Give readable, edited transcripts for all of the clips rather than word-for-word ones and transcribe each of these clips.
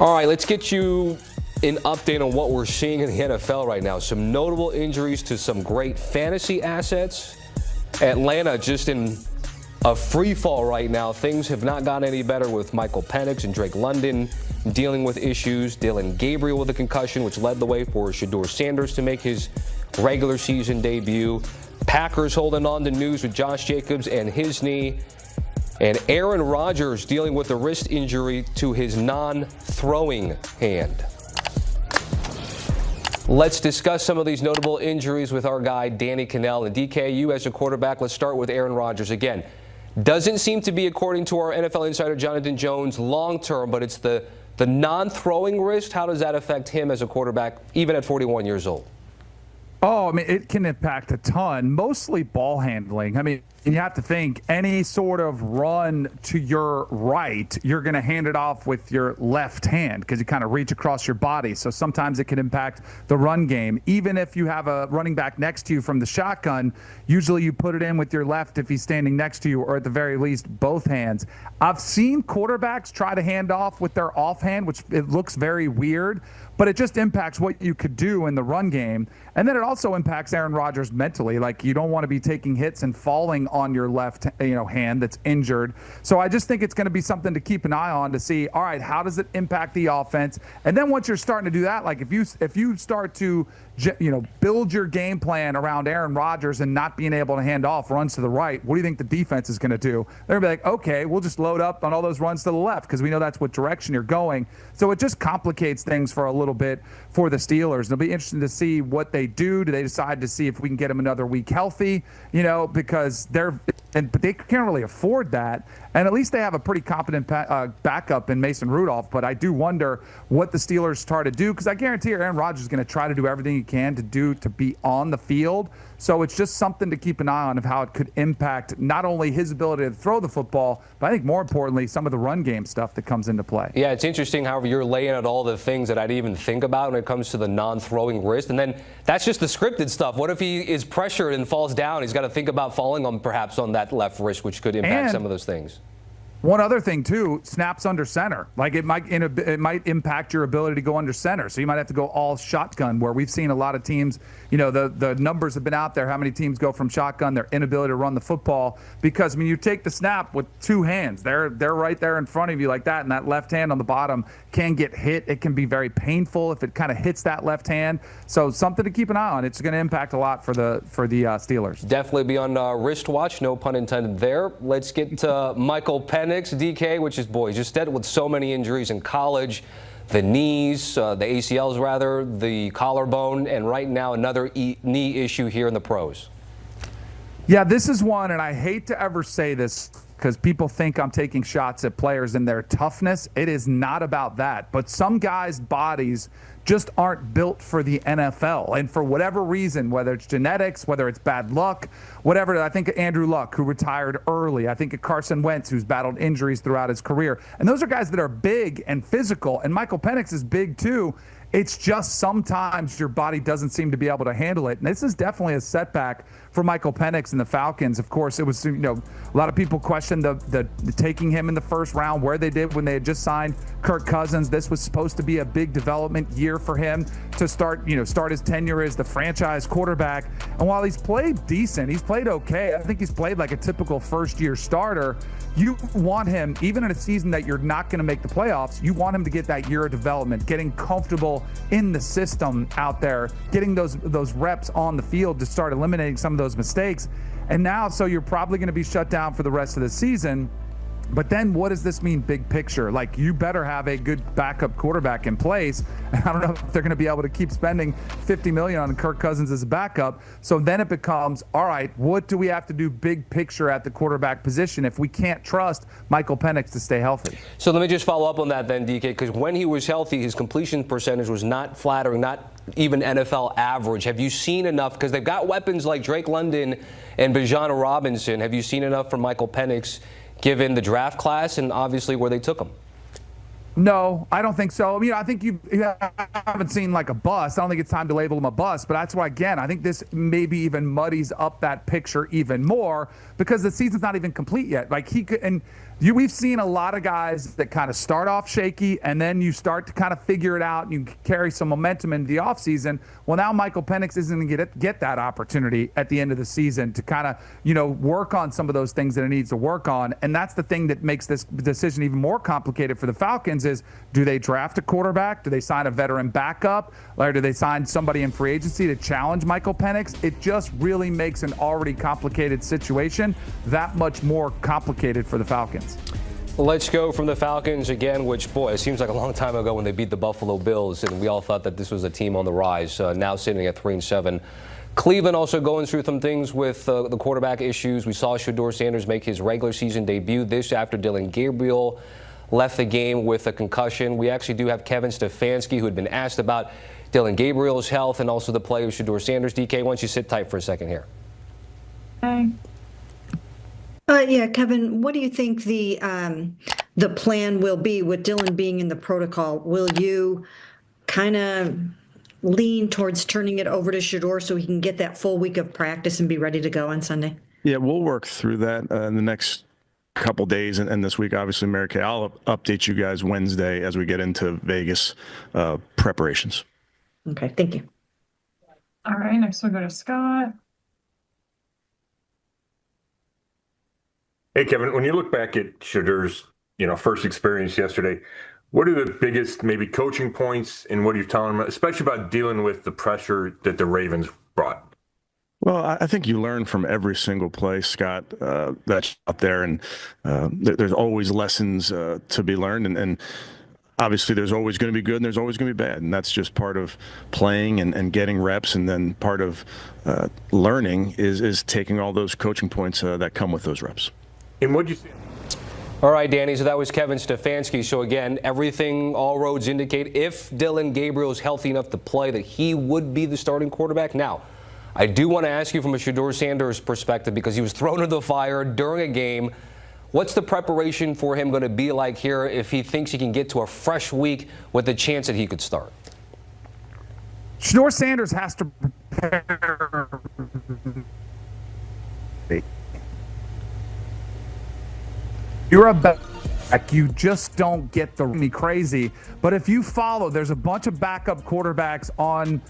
All right, let's get you an update on what we're seeing in the NFL right now. Some notable injuries to some great fantasy assets. Atlanta just in a free fall right now. Things have not gotten any better with Michael Penix and Drake London dealing with issues. Dylan Gabriel with a concussion, which led the way for Shedeur Sanders to make his regular season debut. Packers holding on to news with Josh Jacobs and his knee. And Aaron Rodgers dealing with a wrist injury to his non-throwing hand. Let's discuss some of these notable injuries with our guy, Danny Cannell. And DKU as a quarterback, let's start with Aaron Rodgers. Again, doesn't seem to be, according to our NFL insider, Jonathan Jones, long-term, but it's the non-throwing wrist. How does that affect him as a quarterback, even at 41 years old? Oh, I mean, it can impact a ton, mostly ball handling. I mean, you have to think any sort of run to your right, you're going to hand it off with your left hand because you kind of reach across your body. So sometimes it can impact the run game. Even if you have a running back next to you from the shotgun, usually you put it in with your left if he's standing next to you, or at the very least, both hands. I've seen quarterbacks try to hand off with their offhand, which it looks very weird, but it just impacts what you could do in the run game. And then it also impacts Aaron Rodgers mentally. Like, you don't want to be taking hits and falling on your left, hand that's injured. So I just think it's going to be something to keep an eye on to see, all right, how does it impact the offense? And then once you're starting to do that, like if you start to build your game plan around Aaron Rodgers and not being able to hand off runs to the right, what do you think the defense is going to do? They're going to be like, okay, we'll just load up on all those runs to the left because we know that's what direction you're going. So it just complicates things for a little bit for the Steelers. It'll be interesting to see what they do. Do they decide to see if we can get them another week healthy? Because but they can't really afford that. And at least they have a pretty competent backup in Mason Rudolph. But I do wonder what the Steelers try to do, because I guarantee Aaron Rodgers is going to try to do everything he can to be on the field. So it's just something to keep an eye on of how it could impact not only his ability to throw the football, but I think more importantly, some of the run game stuff that comes into play. Yeah, it's interesting how you're laying out all the things that I'd even think about when it comes to the non-throwing wrist. And then that's just the scripted stuff. What if he is pressured and falls down? He's got to think about falling on perhaps on that left wrist, which could impact some of those things. One other thing, too, snaps under center. Like it might impact your ability to go under center. So you might have to go all shotgun, where we've seen a lot of teams, the numbers have been out there, how many teams go from shotgun, their inability to run the football. Because, you take the snap with two hands. They're right there in front of you like that, and that left hand on the bottom can get hit. It can be very painful if it kind of hits that left hand. So something to keep an eye on. It's going to impact a lot for the Steelers. Definitely be on wrist watch, no pun intended there. Let's get to Michael Penix. DK, which is, just dealt with so many injuries in college, the knees, the ACLs rather, the collarbone, and right now another knee issue here in the pros. Yeah, this is one, and I hate to ever say this because people think I'm taking shots at players and their toughness. It is not about that. But some guys' bodies just aren't built for the NFL. And for whatever reason, whether it's genetics, whether it's bad luck, whatever, I think of Andrew Luck, who retired early. I think of Carson Wentz, who's battled injuries throughout his career. And those are guys that are big and physical. And Michael Penix is big too. It's just sometimes your body doesn't seem to be able to handle it. And this is definitely a setback for Michael Penix and the Falcons. Of course, it was, a lot of people questioned the taking him in the first round, where they did when they had just signed Kirk Cousins. This was supposed to be a big development year for him to start his tenure as the franchise quarterback. And while he's played decent, he's played okay. I think he's played like a typical first-year starter. You want him, even in a season that you're not going to make the playoffs, you want him to get that year of development, getting comfortable in the system out there, getting those reps on the field to start eliminating some of those mistakes. And now, so you're probably going to be shut down for the rest of the season. But then what does this mean big picture? Like, you better have a good backup quarterback in place. And I don't know if they're going to be able to keep spending $50 million on Kirk Cousins as a backup. So then it becomes, all right, what do we have to do big picture at the quarterback position if we can't trust Michael Penix to stay healthy? So let me just follow up on that then, DK, because when he was healthy, his completion percentage was not flattering, not even NFL average. Have you seen enough? Because they've got weapons like Drake London and Bijan Robinson. Have you seen enough from Michael Penix, given the draft class and obviously where they took him? No, I don't think so. I think you haven't seen like a bust. I don't think it's time to label him a bust, but that's why, again, I think this maybe even muddies up that picture even more because the season's not even complete yet. Like, he could, and We've seen a lot of guys that kind of start off shaky and then you start to kind of figure it out and you carry some momentum into the offseason. Well, now Michael Penix isn't going to get that opportunity at the end of the season to kind of, work on some of those things that it needs to work on. And that's the thing that makes this decision even more complicated for the Falcons is, do they draft a quarterback? Do they sign a veteran backup? Or do they sign somebody in free agency to challenge Michael Penix? It just really makes an already complicated situation that much more complicated for the Falcons. Let's go from the Falcons again, which, boy, it seems like a long time ago when they beat the Buffalo Bills, and we all thought that this was a team on the rise, now sitting at 3-7. Cleveland also going through some things with the quarterback issues. We saw Shedeur Sanders make his regular season debut this after Dillon Gabriel left the game with a concussion. We actually do have Kevin Stefanski, who had been asked about Dillon Gabriel's health and also the play of Shedeur Sanders. DK, why don't you sit tight for a second here? Hey. Yeah, Kevin, what do you think the plan will be with Dillon being in the protocol? Will you kind of lean towards turning it over to Shedeur so he can get that full week of practice and be ready to go on Sunday? Yeah, we'll work through that in the next couple days and this week. Obviously, Mary Kay, I'll update you guys Wednesday as we get into Vegas preparations. Okay, thank you. All right, next we'll go to Scott. Hey, Kevin, when you look back at Shedeur's, first experience yesterday, what are the biggest maybe coaching points and what are you telling him, especially about dealing with the pressure that the Ravens brought? Well, I think you learn from every single play, Scott, that's out there, and there's always lessons to be learned, and obviously there's always going to be good and there's always going to be bad, and that's just part of playing and getting reps, and then part of learning is taking all those coaching points that come with those reps. And what do you see? All right, Danny, so that was Kevin Stefanski. So again, all roads indicate if Dillon Gabriel is healthy enough to play that he would be the starting quarterback. Now, I do want to ask you from a Shedeur Sanders perspective, because he was thrown into the fire during a game. What's the preparation for him going to be like here if he thinks he can get to a fresh week with the chance that he could start? Shedeur Sanders has to prepare. You're a back. You just don't get me crazy. But if you follow, there's a bunch of backup quarterbacks on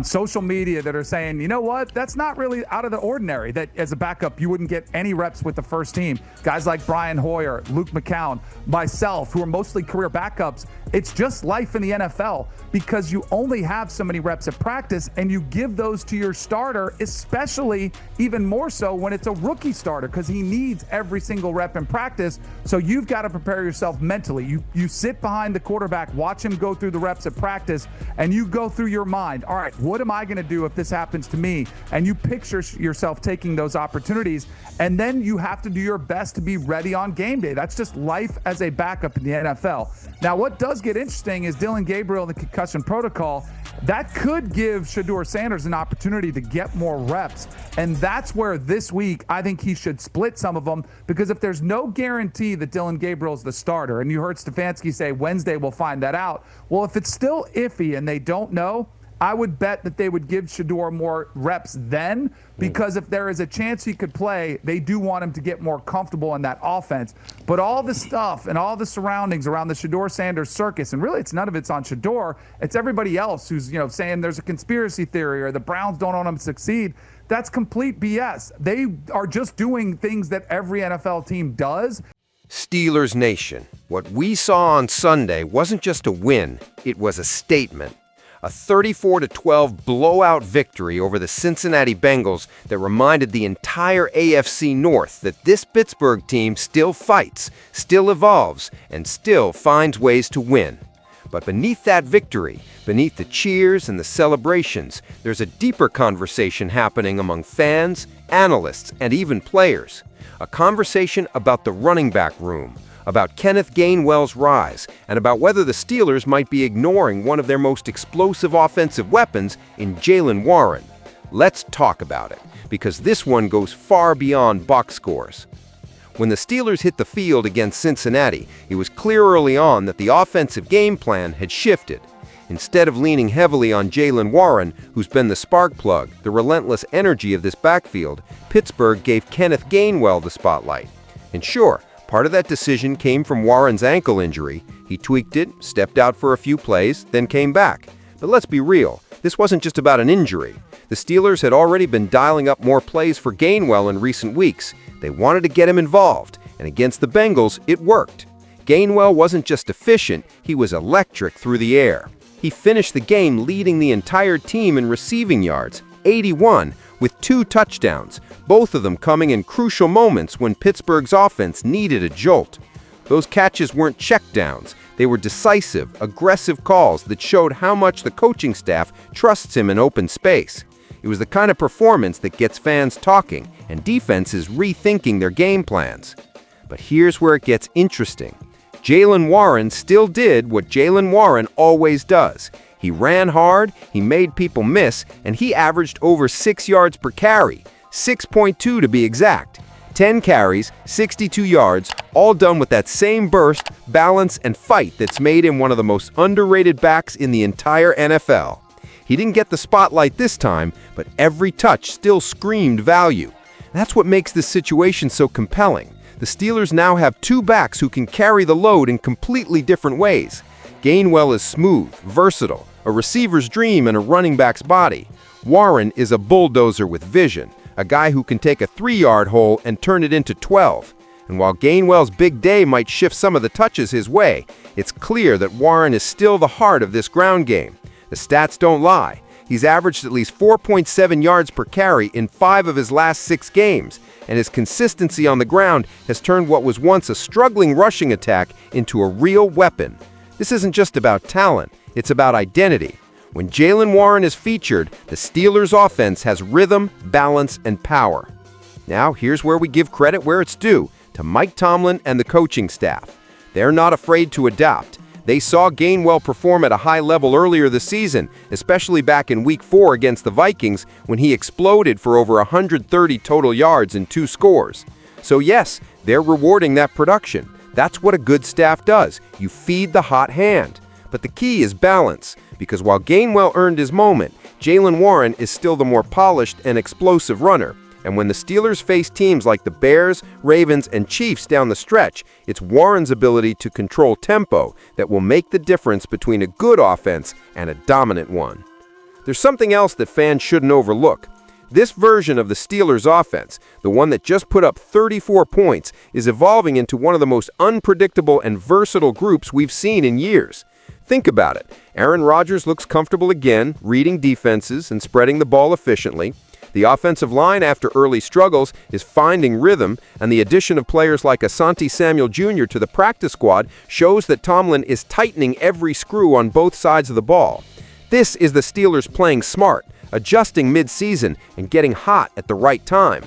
social media that are saying, you know what, that's not really out of the ordinary, that as a backup you wouldn't get any reps with the first team. Guys like Brian Hoyer, Luke McCown, myself, who are mostly career backups, it's just life in the NFL because you only have so many reps at practice, and you give those to your starter, especially even more so when it's a rookie starter, because he needs every single rep in practice. So you've got to prepare yourself mentally. You sit behind the quarterback, watch him go through the reps at practice, and you go through your mind, all right, what am I going to do if this happens to me? And you picture yourself taking those opportunities, and then you have to do your best to be ready on game day. That's just life as a backup in the NFL. Now, what does get interesting is Dillon Gabriel in the concussion protocol. That could give Shedeur Sanders an opportunity to get more reps, and that's where this week I think he should split some of them, because if there's no guarantee that Dillon Gabriel is the starter, and you heard Stefanski say Wednesday we'll find that out, well, if it's still iffy and they don't know, I would bet that they would give Shedeur more reps then, because if there is a chance he could play, they do want him to get more comfortable in that offense. But all the stuff and all the surroundings around the Shedeur Sanders circus, and really none of it's on Shedeur, it's everybody else who's saying there's a conspiracy theory or the Browns don't want him to succeed. That's complete BS. They are just doing things that every NFL team does. Steelers Nation, what we saw on Sunday wasn't just a win, it was a statement. A 34-12 blowout victory over the Cincinnati Bengals that reminded the entire AFC North that this Pittsburgh team still fights, still evolves, and still finds ways to win. But beneath that victory, beneath the cheers and the celebrations, there's a deeper conversation happening among fans, analysts, and even players. A conversation about the running back room, about Kenneth Gainwell's rise, and about whether the Steelers might be ignoring one of their most explosive offensive weapons in Jaylen Warren. Let's talk about it, because this one goes far beyond box scores. When the Steelers hit the field against Cincinnati, it was clear early on that the offensive game plan had shifted. Instead of leaning heavily on Jaylen Warren, who's been the spark plug, the relentless energy of this backfield, Pittsburgh gave Kenneth Gainwell the spotlight. And sure, Part of that decision came from Warren's ankle injury. He tweaked it, stepped out for a few plays, then came back. But let's be real, this wasn't just about an injury. The Steelers had already been dialing up more plays for Gainwell in recent weeks. They wanted to get him involved, and against the Bengals, it worked. Gainwell wasn't just efficient, he was electric through the air. He finished the game leading the entire team in receiving yards, 81, with 2 touchdowns, both of them coming in crucial moments when Pittsburgh's offense needed a jolt. Those catches weren't checkdowns. They were decisive, aggressive calls that showed how much the coaching staff trusts him in open space. It was the kind of performance that gets fans talking and defenses rethinking their game plans. But here's where it gets interesting. Jaylen Warren still did what Jaylen Warren always does. He ran hard, he made people miss, and he averaged over 6 yards per carry, 6.2 to be exact. 10 carries, 62 yards, all done with that same burst, balance, and fight that's made him one of the most underrated backs in the entire NFL. He didn't get the spotlight this time, but every touch still screamed value. That's what makes this situation so compelling. The Steelers now have 2 backs who can carry the load in completely different ways. Gainwell is smooth, versatile, a receiver's dream and a running back's body. Warren is a bulldozer with vision, a guy who can take a 3-yard hole and turn it into 12. And while Gainwell's big day might shift some of the touches his way, it's clear that Warren is still the heart of this ground game. The stats don't lie. He's averaged at least 4.7 yards per carry in 5 of his last 6 games, and his consistency on the ground has turned what was once a struggling rushing attack into a real weapon. This isn't just about talent, it's about identity. When Jaylen Warren is featured, the Steelers' offense has rhythm, balance, and power. Now, here's where we give credit where it's due, to Mike Tomlin and the coaching staff. They're not afraid to adapt. They saw Gainwell perform at a high level earlier this season, especially back in Week 4 against the Vikings when he exploded for over 130 total yards and 2 scores. So yes, they're rewarding that production. That's what a good staff does. You feed the hot hand. But the key is balance, because while Gainwell earned his moment, Jaylen Warren is still the more polished and explosive runner. And when the Steelers face teams like the Bears, Ravens, and Chiefs down the stretch, it's Warren's ability to control tempo that will make the difference between a good offense and a dominant one. There's something else that fans shouldn't overlook. This version of the Steelers' offense, the one that just put up 34 points, is evolving into one of the most unpredictable and versatile groups we've seen in years. Think about it. Aaron Rodgers looks comfortable again, reading defenses and spreading the ball efficiently. The offensive line, after early struggles, is finding rhythm, and the addition of players like Asante Samuel Jr. to the practice squad shows that Tomlin is tightening every screw on both sides of the ball. This is the Steelers playing smart, adjusting mid-season, and getting hot at the right time.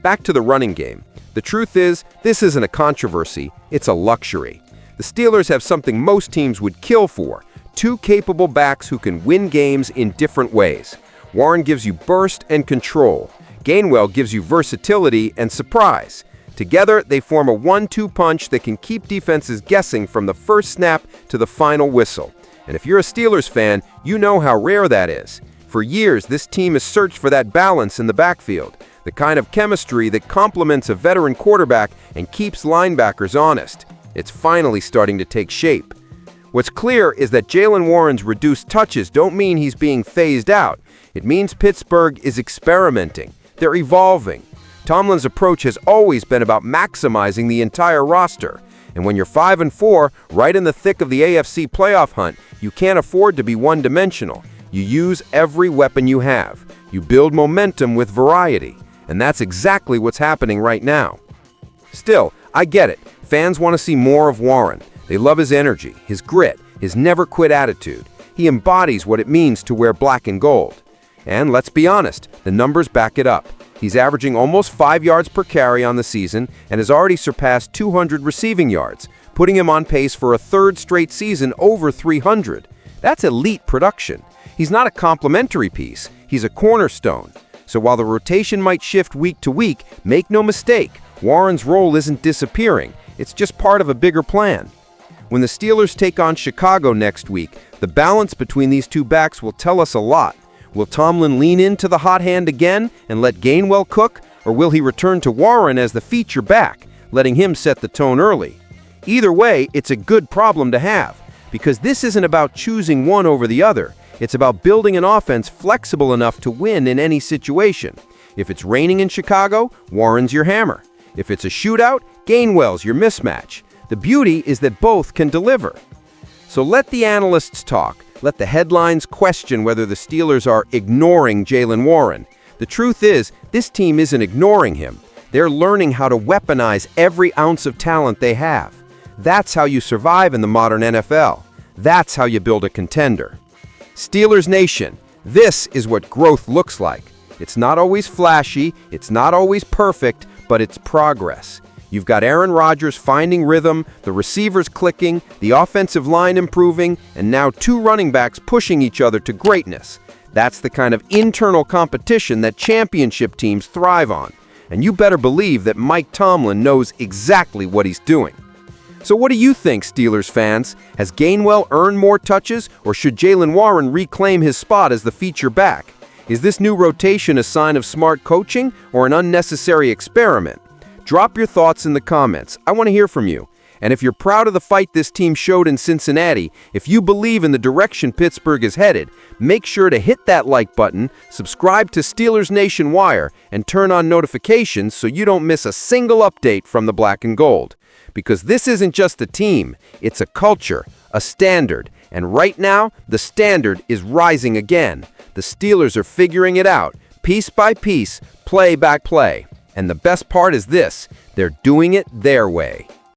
Back to the running game. The truth is, this isn't a controversy, it's a luxury. The Steelers have something most teams would kill for: 2 capable backs who can win games in different ways. Warren gives you burst and control. Gainwell gives you versatility and surprise. Together, they form a 1-2 punch that can keep defenses guessing from the first snap to the final whistle. And if you're a Steelers fan, you know how rare that is. For years, this team has searched for that balance in the backfield, the kind of chemistry that complements a veteran quarterback and keeps linebackers honest. It's finally starting to take shape. What's clear is that Jaylen Warren's reduced touches don't mean he's being phased out. It means Pittsburgh is experimenting. They're evolving. Tomlin's approach has always been about maximizing the entire roster. And when you're 5-4, right in the thick of the AFC playoff hunt, you can't afford to be one-dimensional. You use every weapon you have. You build momentum with variety. And that's exactly what's happening right now. Still, I get it. Fans want to see more of Warren. They love his energy, his grit, his never-quit attitude. He embodies what it means to wear black and gold. And let's be honest, the numbers back it up. He's averaging almost 5 yards per carry on the season and has already surpassed 200 receiving yards, putting him on pace for a 3rd straight season over 300. That's elite production. He's not a complimentary piece, he's a cornerstone. So while the rotation might shift week to week, make no mistake, Warren's role isn't disappearing. It's just part of a bigger plan. When the Steelers take on Chicago next week, the balance between these 2 backs will tell us a lot. Will Tomlin lean into the hot hand again and let Gainwell cook, or will he return to Warren as the feature back, letting him set the tone early. Either way, it's a good problem to have, because this isn't about choosing one over the other. It's about building an offense flexible enough to win in any situation. If it's raining in Chicago, Warren's your hammer. If it's a shootout, Gainwell's your mismatch. The beauty is that both can deliver. So let the analysts talk. Let the headlines question whether the Steelers are ignoring Jaylen Warren. The truth is, this team isn't ignoring him. They're learning how to weaponize every ounce of talent they have. That's how you survive in the modern NFL. That's how you build a contender. Steelers Nation, this is what growth looks like. It's not always flashy, it's not always perfect, but it's progress. You've got Aaron Rodgers finding rhythm, the receivers clicking, the offensive line improving, and now 2 running backs pushing each other to greatness. That's the kind of internal competition that championship teams thrive on. And you better believe that Mike Tomlin knows exactly what he's doing. So what do you think, Steelers fans? Has Gainwell earned more touches, or should Jaylen Warren reclaim his spot as the feature back? Is this new rotation a sign of smart coaching or an unnecessary experiment? Drop your thoughts in the comments. I want to hear from you. And if you're proud of the fight this team showed in Cincinnati, if you believe in the direction Pittsburgh is headed, make sure to hit that like button, subscribe to Steelers Nation Wire, and turn on notifications so you don't miss a single update from the Black and Gold. Because this isn't just a team, it's a culture, a standard. And right now, the standard is rising again. The Steelers are figuring it out, piece by piece, play by play. And the best part is this, they're doing it their way.